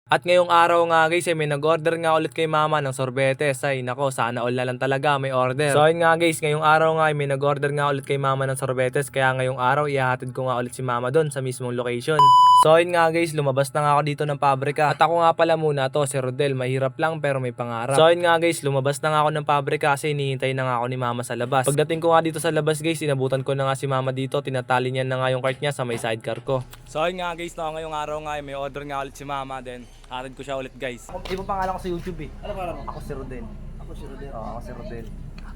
At ngayong araw nga guys, may nag-order nga ulit kay mama ng sorbetes. Ay nako, sana all na lang talaga may order. So ayun nga guys, ngayong araw nga may nag-order nga ulit kay mama ng sorbetes. Kaya ngayong araw ihahatid ko nga ulit si mama doon sa mismong location. So ayun nga guys, lumabas na nga ako dito ng pabrika. At ako nga pala muna to, si Rodel. Mahirap lang pero may pangarap. So ayun nga guys, lumabas na nga ako ng pabrika kasi hinihintay na nga ako ni mama sa labas. Pagdating ko nga dito sa labas guys, inabutan ko na nga si mama dito. Tinatali niya na nga yung cart niya sa may sidecar ko. So ayun nga guys, ngayong araw nga may order nga ulit si mama din. Hatid ko siya ulit guys. Iba pangalan ko sa YouTube eh. Ano para mo? Ako si Rodel. Ako si Rodel. Oo, ako si Rodel.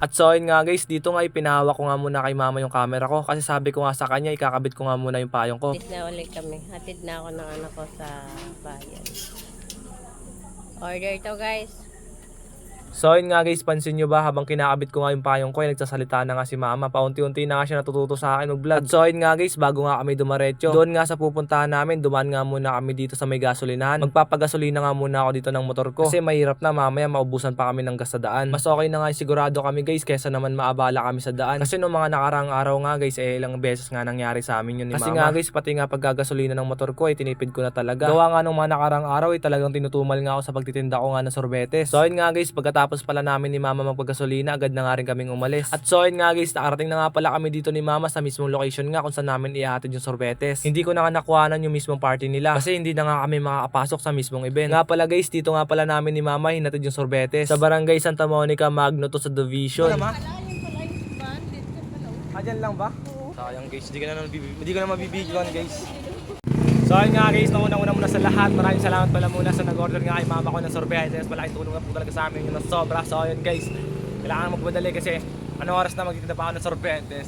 At so ayun nga guys, dito nga ipinahawak ko nga muna kay mama yung camera ko. Kasi sabi ko nga sa kanya, ikakabit ko nga muna yung payong ko. Hatid na ulit kami. Hatid na ako ng anak ko sa bayan. Order to guys. So ayun nga guys, pansin nyo ba habang kinakabit ko nga yung payong ko, nagsasalita na nga si mama. Paunti-unti na nga siya natututo sa akin mag-vlog. At so ayun nga guys, bago nga kami dumaretso, doon nga sa pupuntahan namin, dumaan nga muna kami dito sa may gasolinahan. Magpapagasolina nga muna ako dito ng motor ko. Kasi mahirap na mamaya maubusan pa kami ng gas sa daan. Mas okay na nga sigurado kami guys, kesa naman maabala kami sa daan. Kasi nung mga nakarang araw nga guys, ilang beses nga nangyari sa amin yun ni mama. Kasi nga guys, pati nga paggagasolina ng motor ko, tinipid ko na talaga. Gawa nga nung mga nakarang araw, talagang tinutumal nga ako sa pagtitinda ko nga ng sorbetes. So ayun nga guys, pagkatapos pala namin ni mama magpagasolina, agad na nga rin kaming umalis. At so ayun nga guys, nakarating na nga pala kami dito ni mama sa mismong location nga kung saan namin ihahatid yung sorbetes. Hindi ko na nga nakuhanan yung mismong party nila kasi hindi na nga kami makakapasok sa mismong event. Nga pala guys, dito nga pala namin ni mama hinatid yung sorbetes sa Barangay Santa Monica, Magno to sa Division. Dyan lang ba? Sayang guys, hindi ko na mabibigyan guys. So ayun nga guys, nauna muna sa lahat. Maraming salamat pala muna sa nag-order nga kay mama ko ng sorbetes. Malaking tulong na po talaga sa amin yung sobra. So ayun guys, kailangan magmadali kasi anong oras na magtitinda pa ako ng sorbetes.